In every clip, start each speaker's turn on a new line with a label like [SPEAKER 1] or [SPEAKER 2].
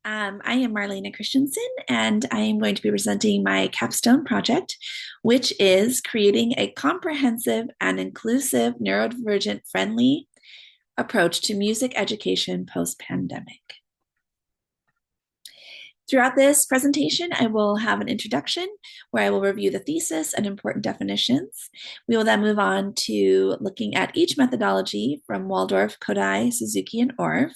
[SPEAKER 1] I am Marlena Christensen, and I am going to be presenting my Capstone project, which is creating a comprehensive and inclusive neurodivergent friendly approach to music education post-pandemic. Throughout this presentation, I will have an introduction where I will review the thesis and important definitions. We will then move on to looking at each methodology from Waldorf, Kodai, Suzuki, and Orff.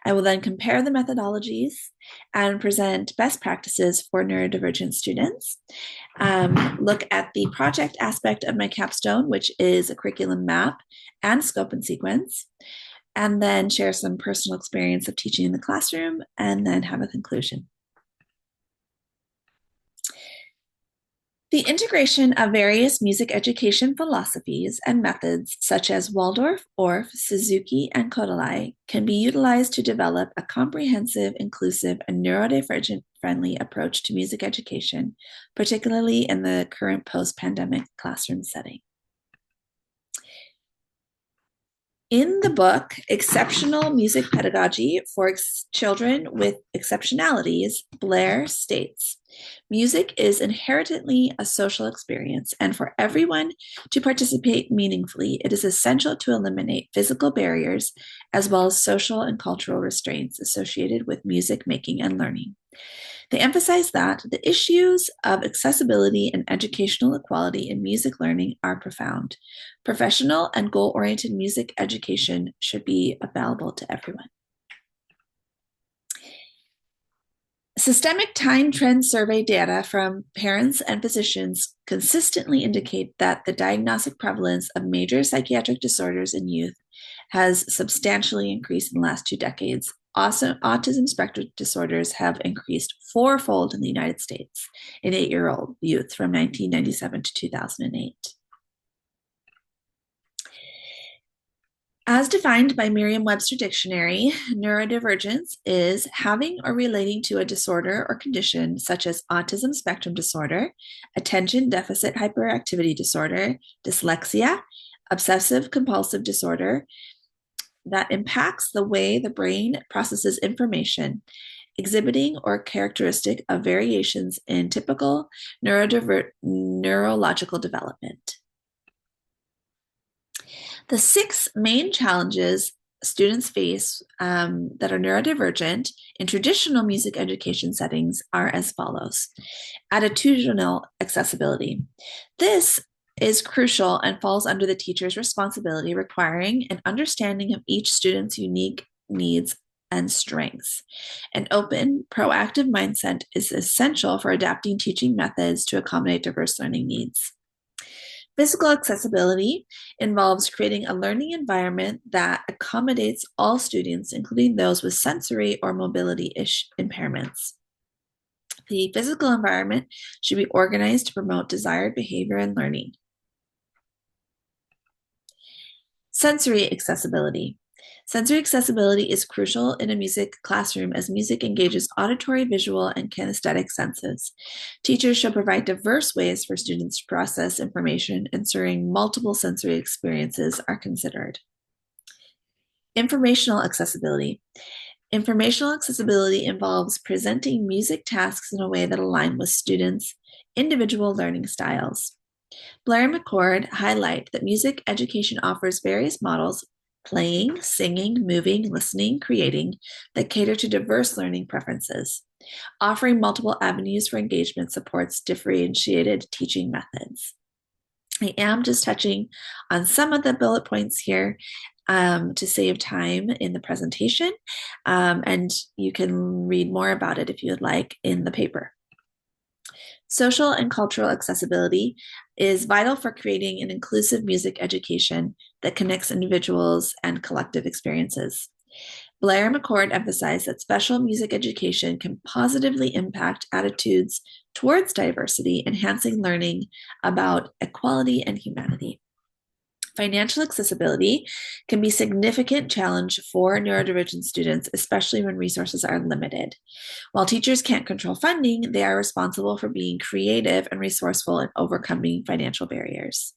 [SPEAKER 1] I will then compare the methodologies and present best practices for neurodivergent students. Look at the project aspect of my capstone, which is a curriculum map and scope and sequence, and then share some personal experience of teaching in the classroom, and then have a conclusion. The integration of various music education philosophies and methods, such as Waldorf, Orff, Suzuki, and Kodai, can be utilized to develop a comprehensive, inclusive, and neurodivergent-friendly approach to music education, particularly in the current post-pandemic classroom setting. In the book, Exceptional Music Pedagogy for Children with Exceptionalities, Blair states, music is inherently a social experience, and for everyone to participate meaningfully, it is essential to eliminate physical barriers as well as social and cultural restraints associated with music making and learning. They emphasize that the issues of accessibility and educational equality in music learning are profound. Professional and goal-oriented music education should be available to everyone. Systemic time trend survey data from parents and physicians consistently indicate that the diagnostic prevalence of major psychiatric disorders in youth has substantially increased in the last 2 decades. Also, autism spectrum disorders have increased 4-fold in the United States in 8-year-old youth from 1997 to 2008. As defined by Merriam-Webster Dictionary, neurodivergence is having or relating to a disorder or condition such as autism spectrum disorder, attention deficit hyperactivity disorder, dyslexia, obsessive compulsive disorder, that impacts the way the brain processes information, exhibiting or characteristic of variations in typical neurological development. The 6 main challenges students face that are neurodivergent in traditional music education settings are as follows. Attitudinal accessibility. This is crucial and falls under the teacher's responsibility, requiring an understanding of each student's unique needs and strengths. An open, proactive mindset is essential for adapting teaching methods to accommodate diverse learning needs. Physical accessibility involves creating a learning environment that accommodates all students, including those with sensory or mobility impairments. The physical environment should be organized to promote desired behavior and learning. Sensory accessibility. Sensory accessibility is crucial in a music classroom as music engages auditory, visual, and kinesthetic senses. Teachers should provide diverse ways for students to process information, ensuring multiple sensory experiences are considered. Informational accessibility. Informational accessibility involves presenting music tasks in a way that align with students' individual learning styles. Blair and McCord highlight that music education offers various models, playing, singing, moving, listening, creating, that cater to diverse learning preferences. Offering multiple avenues for engagement supports differentiated teaching methods. I am just touching on some of the bullet points here to save time in the presentation, and you can read more about it if you would like in the paper. Social and cultural accessibility is vital for creating an inclusive music education that connects individuals and collective experiences. Blair and McCord emphasize that special music education can positively impact attitudes towards diversity, enhancing learning about equality and humanity. Financial accessibility can be a significant challenge for neurodivergent students, especially when resources are limited. While teachers can't control funding, they are responsible for being creative and resourceful in overcoming financial barriers.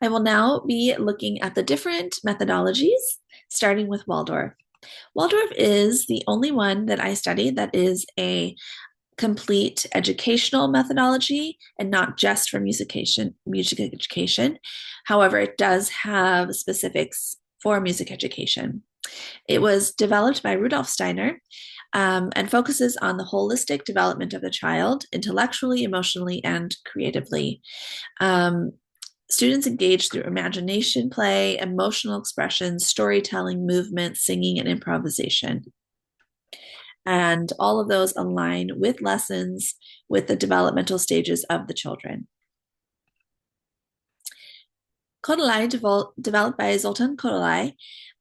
[SPEAKER 1] I will now be looking at the different methodologies, starting with Waldorf. Waldorf is the only one that I studied that is a complete educational methodology and not just for music education. However, it does have specifics for music education. It was developed by Rudolf Steiner and focuses on the holistic development of the child intellectually, emotionally, and creatively. Um, Students engage through imagination, play, emotional expression, storytelling, movement, singing, and improvisation. And all of those align with lessons with the developmental stages of the children. Kodaly, developed by Zoltan Kodaly,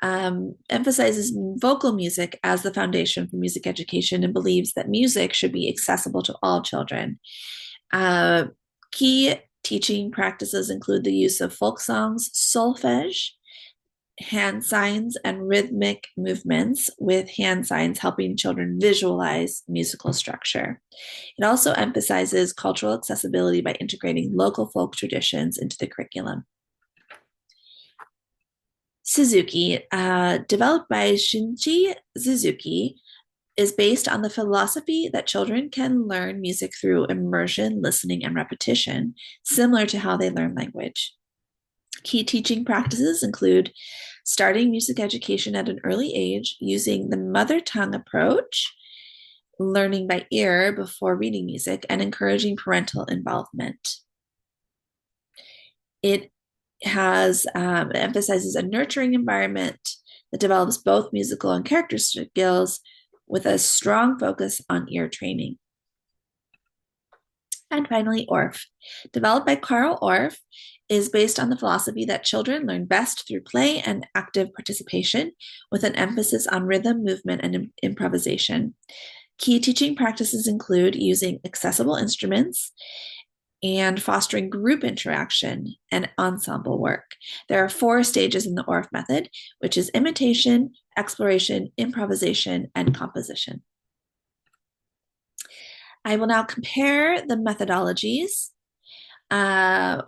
[SPEAKER 1] emphasizes vocal music as the foundation for music education and believes that music should be accessible to all children. Key teaching practices include the use of folk songs, solfege, hand signs, and rhythmic movements, with hand signs helping children visualize musical structure. It also emphasizes cultural accessibility by integrating local folk traditions into the curriculum. Suzuki, developed by Shinichi Suzuki, is based on the philosophy that children can learn music through immersion, listening, and repetition, similar to how they learn language. Key teaching practices include starting music education at an early age using the mother tongue approach, learning by ear before reading music, and encouraging parental involvement. It emphasizes a nurturing environment that develops both musical and character skills with a strong focus on ear training. And finally, Orff, developed by Carl Orff, is based on the philosophy that children learn best through play and active participation, with an emphasis on rhythm, movement, and improvisation. Key teaching practices include using accessible instruments and fostering group interaction and ensemble work. There are 4 stages in the Orff method, which is imitation, exploration, improvisation, and composition. I will now compare the methodologies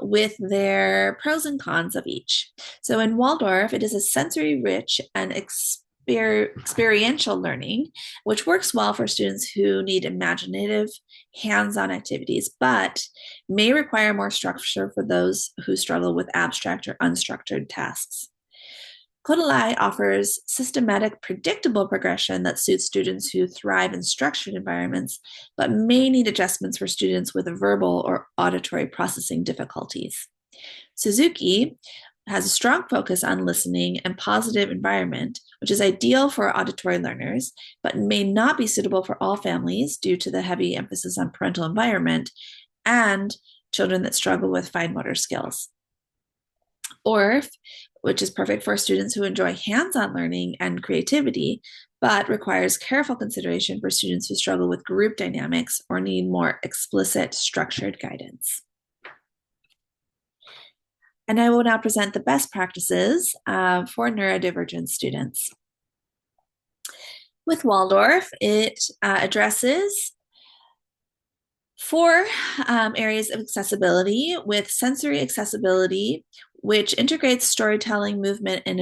[SPEAKER 1] with their pros and cons of each. So in Waldorf, it is a sensory rich and experiential learning, which works well for students who need imaginative, hands-on activities, but may require more structure for those who struggle with abstract or unstructured tasks. Kodaly offers systematic, predictable progression that suits students who thrive in structured environments, but may need adjustments for students with verbal or auditory processing difficulties. Suzuki has a strong focus on listening and positive environment, which is ideal for auditory learners, but may not be suitable for all families due to the heavy emphasis on parental environment and children that struggle with fine motor skills. Orff, which is perfect for students who enjoy hands-on learning and creativity, but requires careful consideration for students who struggle with group dynamics or need more explicit, structured guidance. And I will now present the best practices for neurodivergent students. With Waldorf, it addresses 4 areas of accessibility, with sensory accessibility, which integrates storytelling, movement, and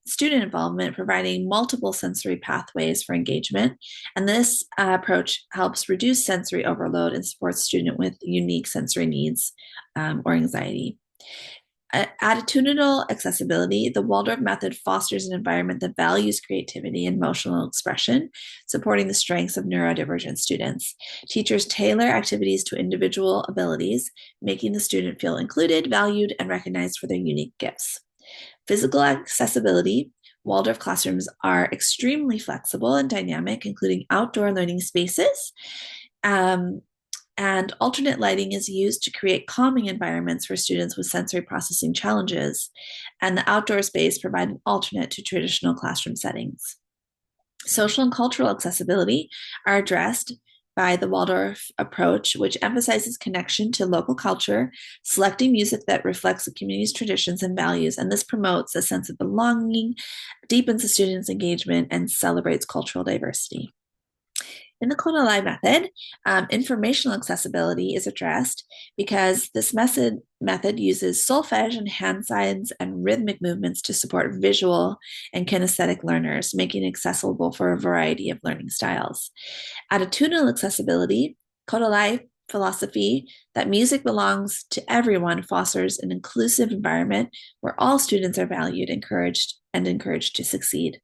[SPEAKER 1] student involvement, providing multiple sensory pathways for engagement. And this approach helps reduce sensory overload and supports students with unique sensory needs or anxiety. Attitudinal accessibility, the Waldorf method fosters an environment that values creativity and emotional expression, supporting the strengths of neurodivergent students. Teachers tailor activities to individual abilities, making the student feel included, valued, and recognized for their unique gifts. Physical accessibility, Waldorf classrooms are extremely flexible and dynamic, including outdoor learning spaces. And alternate lighting is used to create calming environments for students with sensory processing challenges, and the outdoor space provide an alternate to traditional classroom settings. Social and cultural accessibility are addressed by the Waldorf approach, which emphasizes connection to local culture, selecting music that reflects the community's traditions and values, and this promotes a sense of belonging, deepens the students' engagement, and celebrates cultural diversity. In the Kodalai method, informational accessibility is addressed because this method uses solfege and hand signs and rhythmic movements to support visual and kinesthetic learners, making it accessible for a variety of learning styles. Attitudinal accessibility, Kodalai philosophy that music belongs to everyone fosters an inclusive environment where all students are valued, encouraged to succeed.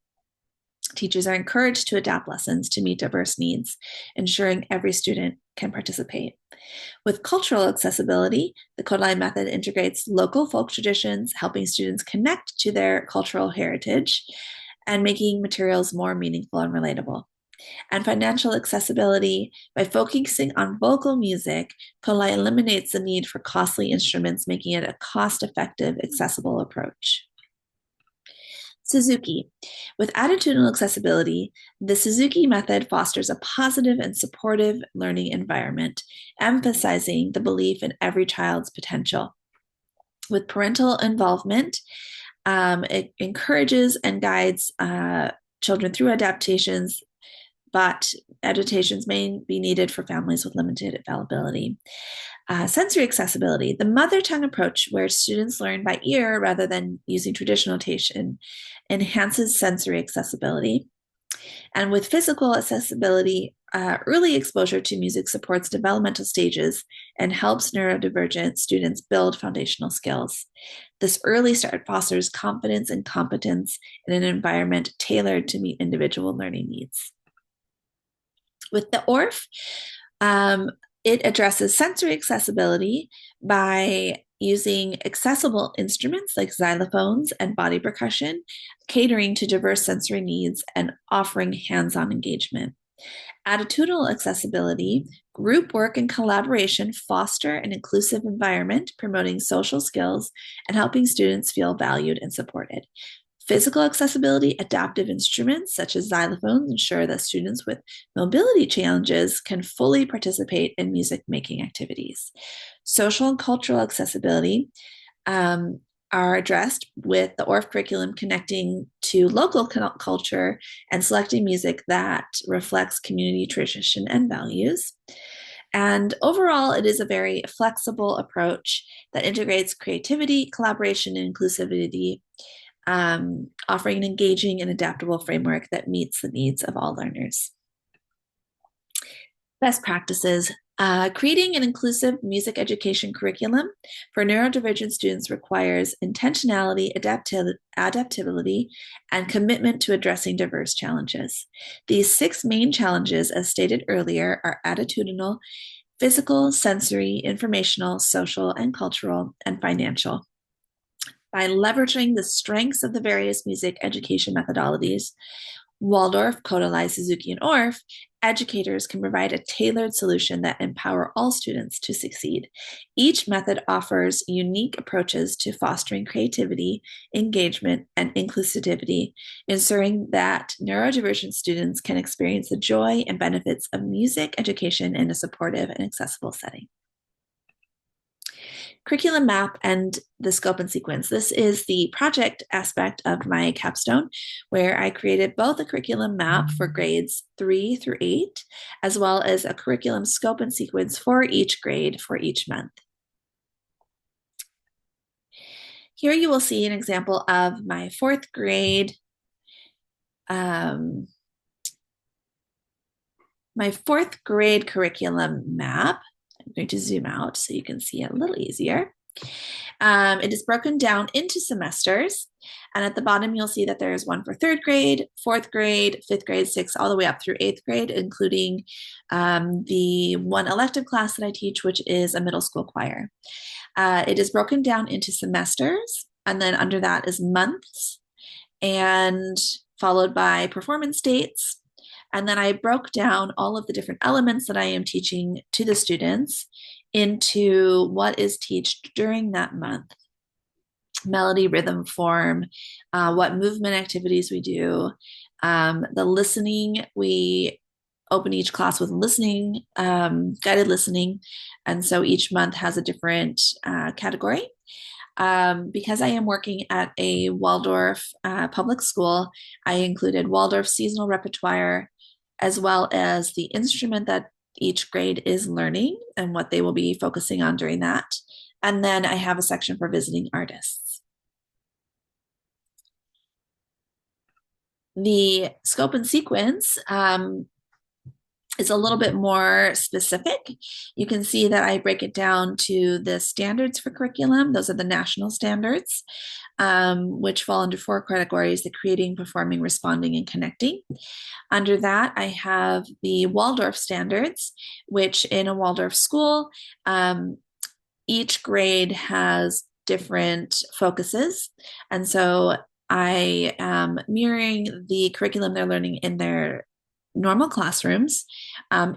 [SPEAKER 1] Teachers are encouraged to adapt lessons to meet diverse needs, ensuring every student can participate. With cultural accessibility, the Kodalai method integrates local folk traditions, helping students connect to their cultural heritage and making materials more meaningful and relatable. And financial accessibility, by focusing on vocal music, Kodalai eliminates the need for costly instruments, making it a cost-effective, accessible approach. Suzuki. With attitudinal accessibility, the Suzuki method fosters a positive and supportive learning environment, emphasizing the belief in every child's potential. With parental involvement, it encourages and guides children through adaptations, but adaptations may be needed for families with limited availability. Sensory accessibility, the mother tongue approach, where students learn by ear rather than using traditional notation, enhances sensory accessibility. And with physical accessibility, early exposure to music supports developmental stages and helps neurodivergent students build foundational skills. This early start fosters confidence and competence in an environment tailored to meet individual learning needs. With the ORF, it addresses sensory accessibility by using accessible instruments like xylophones and body percussion, catering to diverse sensory needs and offering hands-on engagement. Attitudinal accessibility, group work and collaboration foster an inclusive environment, promoting social skills and helping students feel valued and supported. Physical accessibility, adaptive instruments such as xylophones ensure that students with mobility challenges can fully participate in music making activities. Social and cultural accessibility are addressed with the ORF curriculum connecting to local culture and selecting music that reflects community tradition and values. And overall, it is a very flexible approach that integrates creativity, collaboration, and inclusivity, offering an engaging and adaptable framework that meets the needs of all learners. Best practices. Creating an inclusive music education curriculum for neurodivergent students requires intentionality, adaptability, and commitment to addressing diverse challenges. These 6 main challenges, as stated earlier, are attitudinal, physical, sensory, informational, social, and cultural, and financial. By leveraging the strengths of the various music education methodologies, Waldorf, Kodalai, Suzuki, and ORF, educators can provide a tailored solution that empower all students to succeed. Each method offers unique approaches to fostering creativity, engagement, and inclusivity, ensuring that neurodivergent students can experience the joy and benefits of music education in a supportive and accessible setting. Curriculum map and the scope and sequence. This is the project aspect of my capstone, where I created both a curriculum map for grades 3 through 8, as well as a curriculum scope and sequence for each grade for each month. Here you will see an example of my 4th grade curriculum map. I'm going to zoom out so you can see it a little easier. It is broken down into semesters, and at the bottom you'll see that there's one for 3rd grade, 4th grade, 5th grade, 6th, all the way up through 8th grade, including the one elective class that I teach, which is a middle school choir. It is broken down into semesters, and then under that is months, and followed by performance dates. And then I broke down all of the different elements that I am teaching to the students into what is taught during that month. Melody, rhythm, form, what movement activities we do, the listening. We open each class with listening, guided listening. And so each month has a different category. Because I am working at a Waldorf public school, I included Waldorf seasonal repertoire, as well as the instrument that each grade is learning and what they will be focusing on during that. And then I have a section for visiting artists. The scope and sequence is a little bit more specific. You can see that I break it down to the standards for curriculum. Those are the national standards, which fall under 4 categories: the creating, performing, responding, and connecting. Under that, I have the Waldorf standards, which in a Waldorf school, each grade has different focuses. And so I am mirroring the curriculum they're learning in their normal classrooms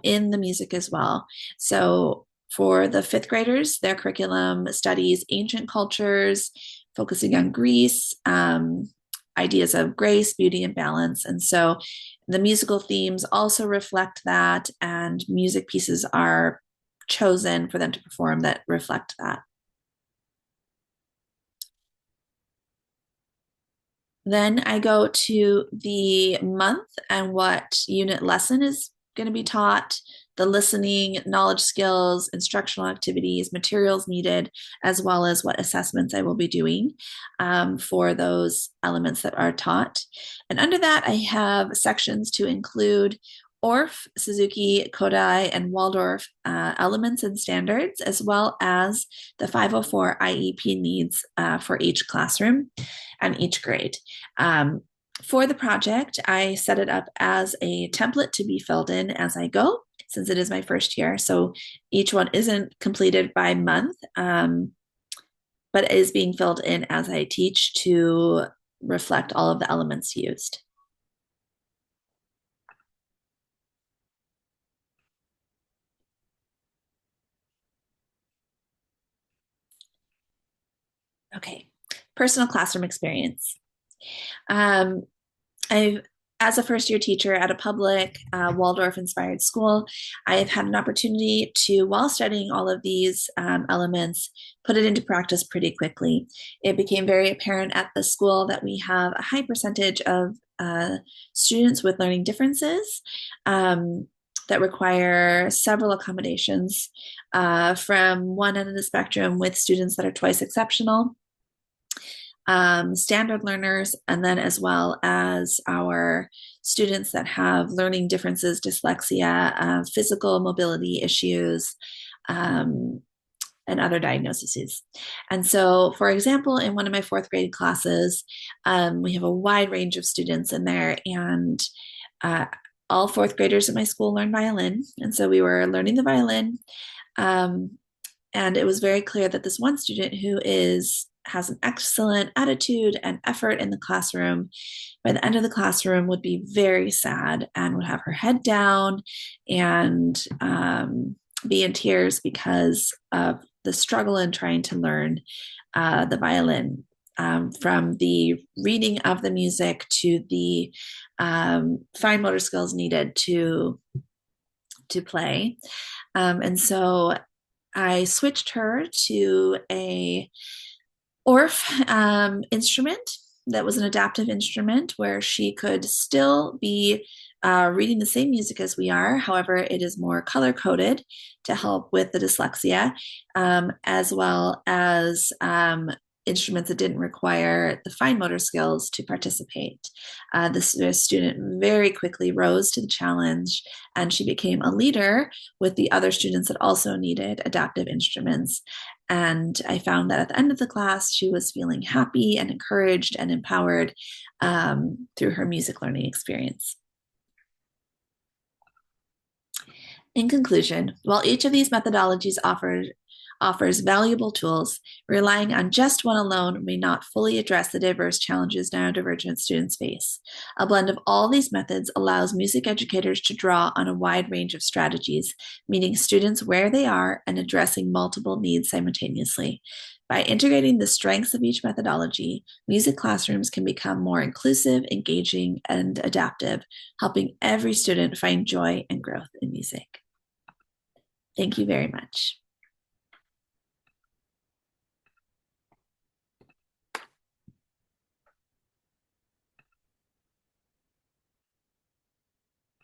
[SPEAKER 1] in the music as well. So for the 5th graders, their curriculum studies ancient cultures, focusing on Greece, ideas of grace, beauty, and balance. And so the musical themes also reflect that, and music pieces are chosen for them to perform that reflect that. Then I go to the month and what unit lesson is going to be taught, the listening, knowledge skills, instructional activities, materials needed, as well as what assessments I will be doing for those elements that are taught. And under that, I have sections to include Orff, Suzuki, Kodai, and Waldorf elements and standards, as well as the 504 IEP needs for each classroom and each grade. For the project, I set it up as a template to be filled in as I go, since it is my first year. So each one isn't completed by month, but is being filled in as I teach to reflect all of the elements used. Okay, personal classroom experience. Um, I've, as a first year teacher at a public Waldorf inspired school, I've had an opportunity to, while studying all of these elements, put it into practice pretty quickly. It became very apparent at the school that we have a high percentage of students with learning differences that require several accommodations, from one end of the spectrum with students that are twice exceptional, standard learners, and then as well as our students that have learning differences, dyslexia, physical mobility issues, and other diagnoses. And so, for example, in one of my 4th grade classes, we have a wide range of students in there, and all 4th graders at my school learn violin. And so we were learning the violin. And it was very clear that this one student who has an excellent attitude and effort in the classroom, by the end of the classroom would be very sad and would have her head down and be in tears because of the struggle in trying to learn the violin, from the reading of the music to the fine motor skills needed to play. And so I switched her to a Orff instrument that was an adaptive instrument where she could still be reading the same music as we are. However, it is more color coded to help with the dyslexia, as well as instruments that didn't require the fine motor skills to participate. This student very quickly rose to the challenge, and she became a leader with the other students that also needed adaptive instruments. And I found that at the end of the class, she was feeling happy and encouraged and empowered through her music learning experience. In conclusion, while each of these methodologies offers valuable tools, relying on just one alone may not fully address the diverse challenges neurodivergent students face. A blend of all these methods allows music educators to draw on a wide range of strategies, meeting students where they are and addressing multiple needs simultaneously. By integrating the strengths of each methodology, music classrooms can become more inclusive, engaging, and adaptive, helping every student find joy and growth in music. Thank you very much.